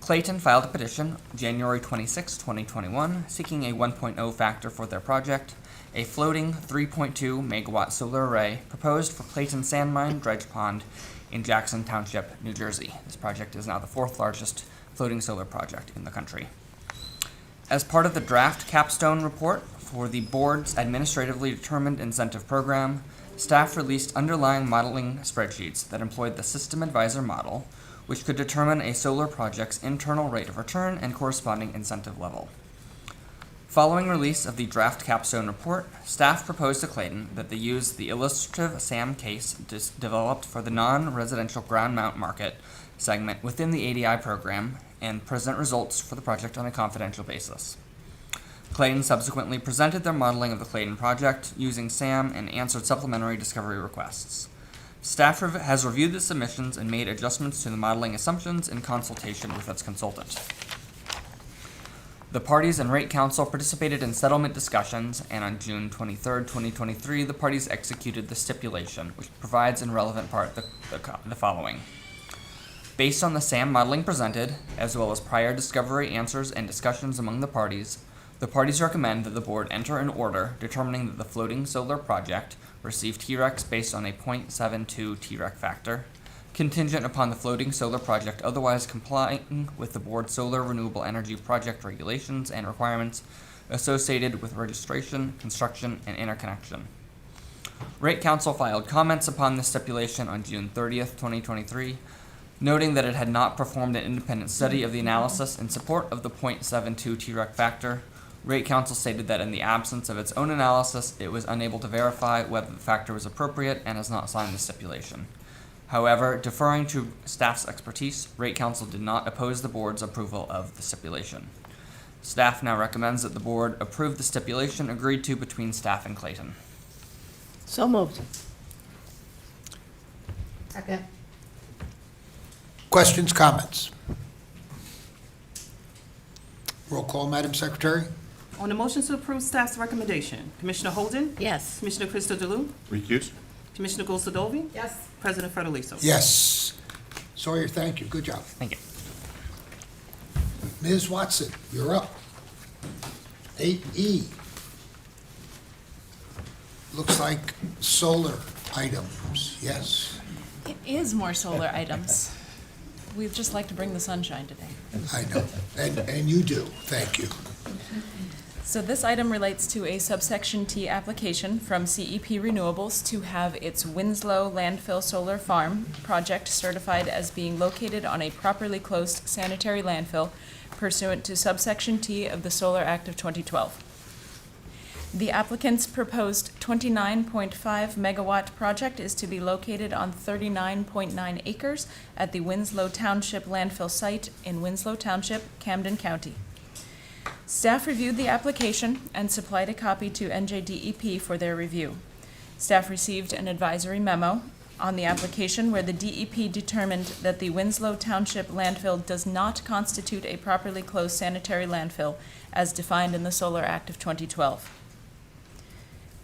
Clayton filed a petition January 26, 2021, seeking a 1.0 factor for their project, a floating 3.2 megawatt solar array proposed for Clayton Sand Mine Dredge Pond in Jackson Township, New Jersey. This project is now the 4th largest floating solar project in the country. As part of the draft capstone report for the board's administratively determined incentive program, staff released underlying modeling spreadsheets that employed the System Advisor model, which could determine a solar project's internal rate of return and corresponding incentive level. Following release of the draft capstone report, staff proposed to Clayton that they use the illustrative SAM case developed for the non-residential ground mount market segment within the ADI program and present results for the project on a confidential basis. Clayton subsequently presented their modeling of the Clayton project using SAM and answered supplementary discovery requests. Staff has reviewed the submissions and made adjustments to the modeling assumptions in consultation with its consultant. The parties and rate council participated in settlement discussions, and on June 23rd, 2023, the parties executed the stipulation, which provides in relevant part the following. Based on the SAM modeling presented, as well as prior discovery answers and discussions among the parties recommend that the board enter an order determining that the floating solar project received TRECs based on a 0.72 TREC factor, contingent upon the floating solar project otherwise complying with the board's solar renewable energy project regulations and requirements associated with registration, construction, and interconnection. Rate Council filed comments upon the stipulation on June 30th, 2023, noting that it had not performed an independent study of the analysis in support of the 0.72 TREC factor. Rate Council stated that in the absence of its own analysis, it was unable to verify whether the factor was appropriate and has not signed the stipulation. However, deferring to staff's expertise, Rate Council did not oppose the board's approval of the stipulation. Staff now recommends that the board approve the stipulation agreed to between staff and Clayton. So moved. Second. Questions, comments? Roll call, Madam Secretary. On the motion to approve staff's recommendation, Commissioner Holden? Yes. Commissioner Crystal Delue? Recuse? Commissioner Gulsadovy? Yes. President Federliso? Yes. Sawyer, thank you. Good job. Thank you. Ms. Watson, you're up. 8E. Looks like solar items. Yes. It is more solar items. We'd just like to bring the sunshine today. I know. And you do. Thank you. So this item relates to a subsection T application from CEP Renewables to have its Winslow landfill solar farm project certified as being located on a properly closed sanitary landfill pursuant to subsection T of the Solar Act of 2012. The applicant's proposed 29.5 megawatt project is to be located on 39.9 acres at the Winslow Township landfill site in Winslow Township, Camden County. Staff reviewed the application and supplied a copy to NJDEP for their review. Staff received an advisory memo on the application where the DEP determined that the Winslow Township landfill does not constitute a properly closed sanitary landfill as defined in the Solar Act of 2012.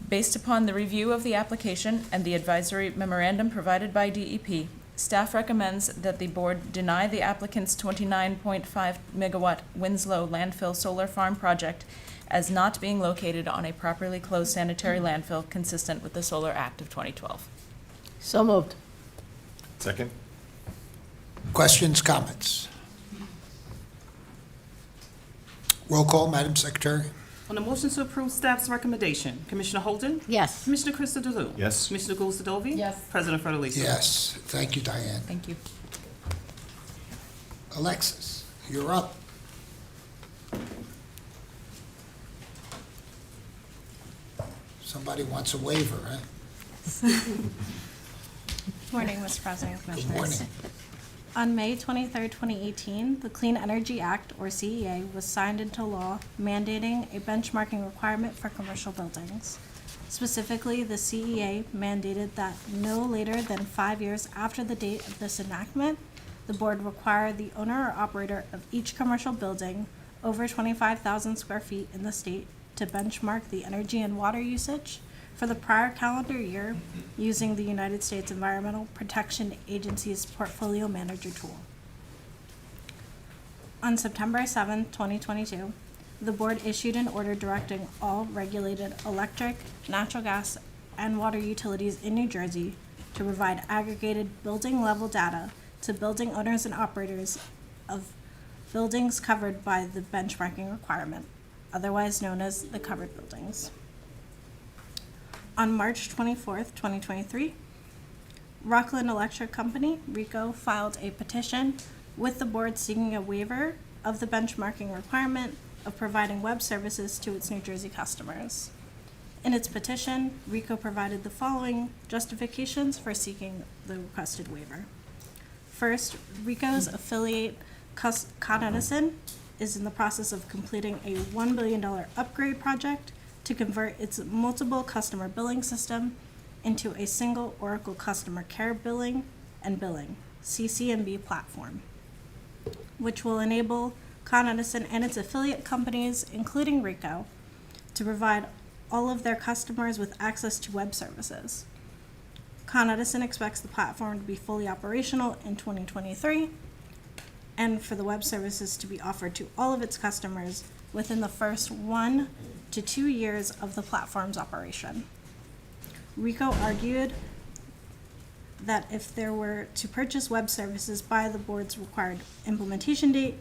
Based upon the review of the application and the advisory memorandum provided by DEP, staff recommends that the board deny the applicant's 29.5 megawatt Winslow landfill solar farm project as not being located on a properly closed sanitary landfill consistent with the Solar Act of 2012. So moved. Second? Questions, comments? Roll call, Madam Secretary. On the motion to approve staff's recommendation, Commissioner Holden? Yes. Commissioner Crystal Delue? Yes. Commissioner Gulsadovy? Yes. President Federliso? Yes. Thank you, Diane. Thank you. Alexis, you're up. Somebody wants a waiver, huh? Morning, Mr. President, Good Commissioners. morning. On May 23, 2018, the Clean Energy Act, or CEA, was signed into law mandating a benchmarking requirement for commercial buildings. Specifically, the CEA mandated that no later than 5 years after the date of this enactment, the board require the owner or operator of each commercial building over 25,000 square feet in the state to benchmark the energy and water usage for the prior calendar year using the United States Environmental Protection Agency's Portfolio Manager tool. On September 7, 2022, the board issued an order directing all regulated electric, natural gas, and water utilities in New Jersey to provide aggregated building-level data to building owners and operators of buildings covered by the benchmarking requirement, otherwise known as the covered buildings. On March 24th, 2023, Rockland Electric Company, RECO, filed a petition with the board seeking a waiver of the benchmarking requirement of providing web services to its New Jersey customers. In its petition, RECO provided the following justifications for seeking the requested waiver. First, RECO's affiliate, Con Edison, is in the process of completing a $1 billion upgrade project to convert its multiple customer billing system into a single Oracle Customer Care Billing and Billing, CCNB platform, which will enable Con Edison, and its affiliate companies, including Ricoh, to provide all of their customers with access to web services. Con Edison expects the platform to be fully operational in 2023, and for the web services to be offered to all of its customers within the first 1 to 2 years of the platform's operation. Ricoh argued that if there were to purchase web services by the board's required implementation date,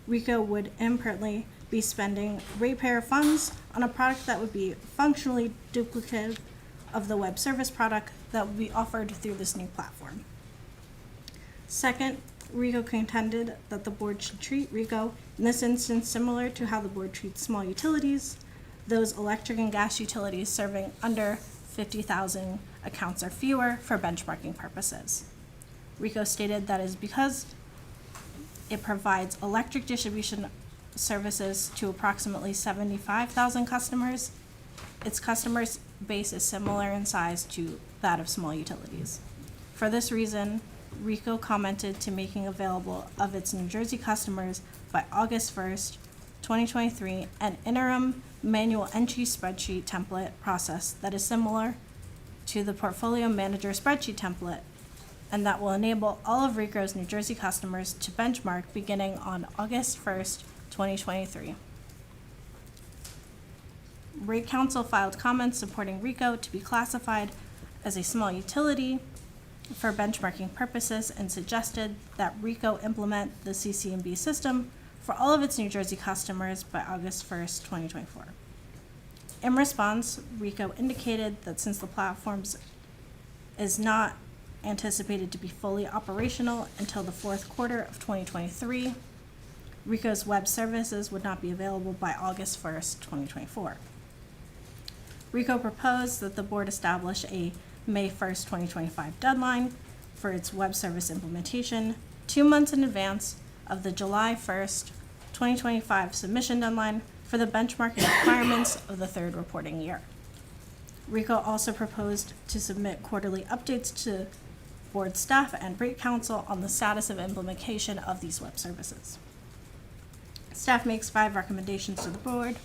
Ricoh would impertinently be spending ratepayer funds on a product that would be functionally duplicative of the web service product that would be offered through this new platform. Second, Ricoh contended that the board should treat Ricoh in this instance similar to how the board treats small utilities, those electric and gas utilities serving under 50,000 accounts or fewer for benchmarking purposes. Ricoh stated that is because it provides electric distribution services to approximately 75,000 customers. Its customer base is similar in size to that of small utilities. For this reason, Ricoh commented to making available of its New Jersey customers by August 1st, 2023, an interim manual entry spreadsheet template process that is similar to the Portfolio Manager spreadsheet template, and that will enable all of Ricoh's New Jersey customers to benchmark beginning on August 1st, 2023. Rate Council filed comments supporting Ricoh to be classified as a small utility for benchmarking purposes and suggested that Ricoh implement the CC&B system for all of its New Jersey customers by August 1st, 2024. In response, Ricoh indicated that since the platforms is not anticipated to be fully operational until the fourth quarter of 2023, Ricoh's web services would not be available by August 1st, 2024. Ricoh proposed that the board establish a May 1st, 2025 deadline for its web service implementation, 2 months in advance of the July 1st, 2025 submission deadline for the benchmarking requirements of the third reporting year. Ricoh also proposed to submit quarterly updates to board staff and Rate Council on the status of implementation of these web services. Staff makes 5 recommendations to the board.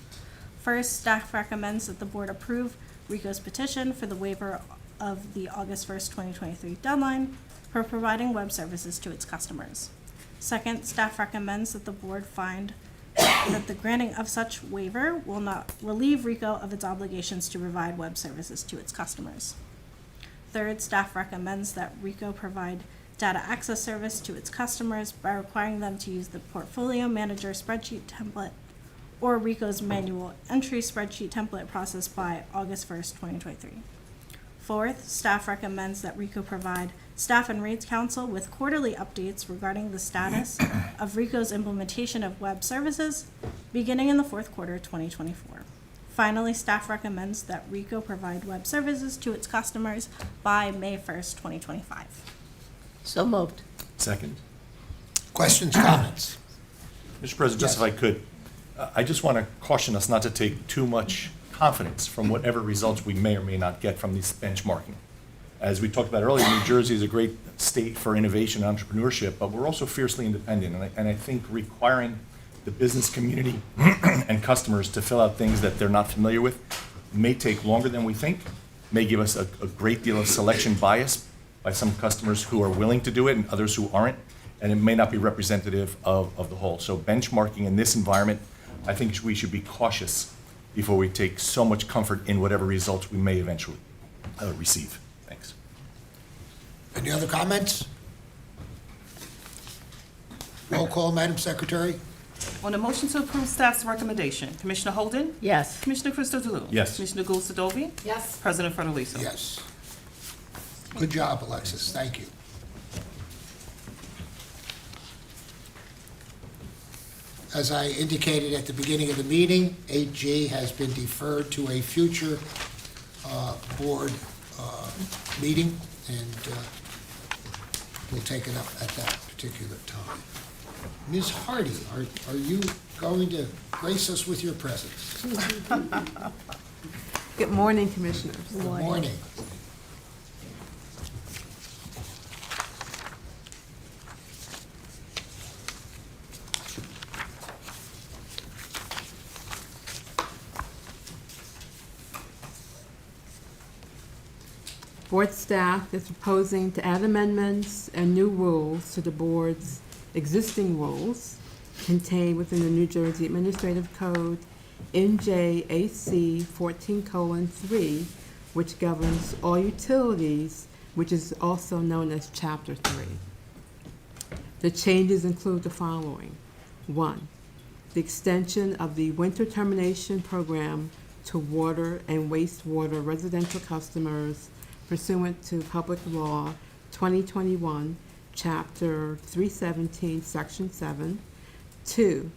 First, staff recommends that the board approve Ricoh's petition for the waiver of the August 1st, 2023 deadline for providing web services to its customers. Second, staff recommends that the board find that the granting of such waiver will not relieve Ricoh of its obligations to provide web services to its customers. Third, staff recommends that Ricoh provide data access service to its customers by requiring them to use the Portfolio Manager spreadsheet template or Ricoh's manual entry spreadsheet template process by August 1st, 2023. Fourth, staff recommends that Ricoh provide staff and Rates Council with quarterly updates regarding the status of Ricoh's implementation of web services beginning in the fourth quarter 2024. Finally, staff recommends that Ricoh provide web services to its customers by May 1st, 2025. So moved. Second. Questions, comments? Mr. President, just if I could, I just want to caution us not to take too much confidence from whatever results we may or may not get from this benchmarking. As we talked about earlier, New Jersey is a great state for innovation and entrepreneurship, but we're also fiercely independent. And I think requiring the business community and customers to fill out things that they're not familiar with may take longer than we think, may give us a great deal of selection bias by some customers who are willing to do it and others who aren't, and it may not be representative of the whole. So benchmarking in this environment, I think we should be cautious before we take so much comfort in whatever results we may eventually receive. Thanks. Any other comments? Roll call, Madam Secretary. On the motion to approve staff's recommendation, Commissioner Holden? Yes. Commissioner Christodoulou? Yes. Commissioner Gould-Sadovy? Yes. President Federlisa? Yes. Good job, Alexis. Thank you. As I indicated at the beginning of the meeting, 8G has been deferred to a future board meeting, and we'll take it up at that particular time. Ms. Hardy, are you going to grace us with your presence? Good morning, Commissioners. Good morning. Board staff is proposing to add amendments and new rules to the board's existing rules contained within the New Jersey Administrative Code NJAC 14:3, which governs all utilities, which is also known as Chapter 3. The changes include the following. 1, the extension of the winter termination program to water and wastewater residential customers pursuant to Public Law 2021, Chapter 317, Section 7. 2,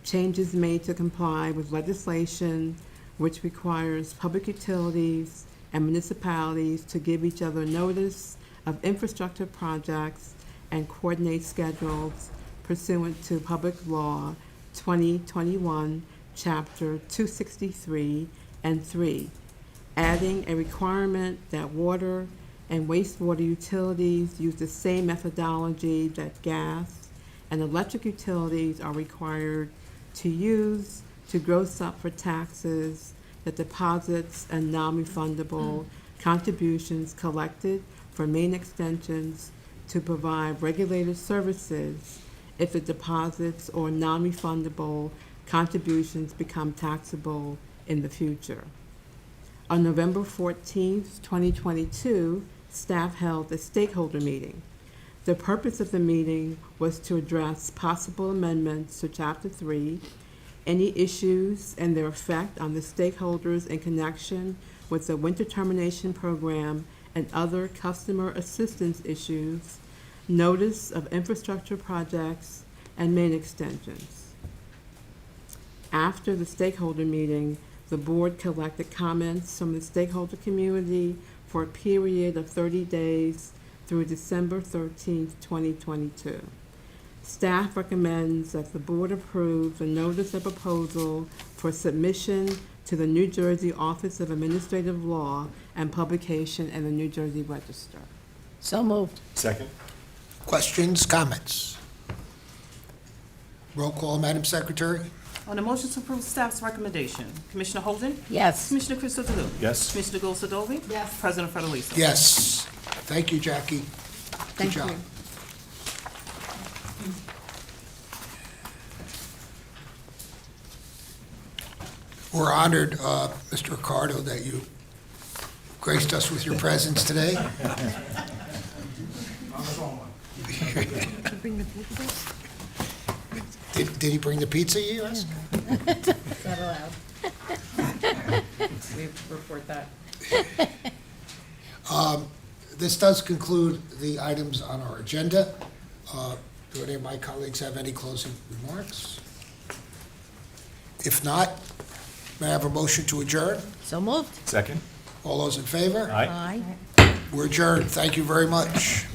changes made to comply with legislation which requires public utilities and municipalities to give each other notice of infrastructure projects and coordinate schedules pursuant to Public Law 2021, Chapter 263, and 3, adding a requirement that water and wastewater utilities use the same methodology that gas and electric utilities are required to use to gross up for taxes, the deposits and non-refundable contributions collected for main extensions to provide regulated services if the deposits or non-refundable contributions become taxable in the future. On November 14th, 2022, staff held a stakeholder meeting. The purpose of the meeting was to address possible amendments to Chapter 3, any issues and their effect on the stakeholders in connection with the winter termination program and other customer assistance issues, notice of infrastructure projects, and main extensions. After the stakeholder meeting, the board collected comments from the stakeholder community for a period of 30 days through December 13th, 2022. Staff recommends that the board approve the notice of proposal for submission to the New Jersey Office of Administrative Law and publication in the New Jersey Register. So moved. Second? Questions, comments? Roll call, Madam Secretary? On the motion to approve staff's recommendation, Commissioner Holden? Yes. Commissioner Christodoulou? Yes. Commissioner Goldsadovy? Yes. President Federlisa? Yes. Thank you, Jackie. Good Thank job. you. We're honored, Mr. Ricardo, that you graced us with your presence today. Did he bring the pizza, you asked? Is that allowed? We report that. This does conclude the items on our agenda. Do any of my colleagues have any closing remarks? If not, may I have a motion to adjourn? So moved. Second? All those in favor? Aye. Aye. We're adjourned. Thank you very much.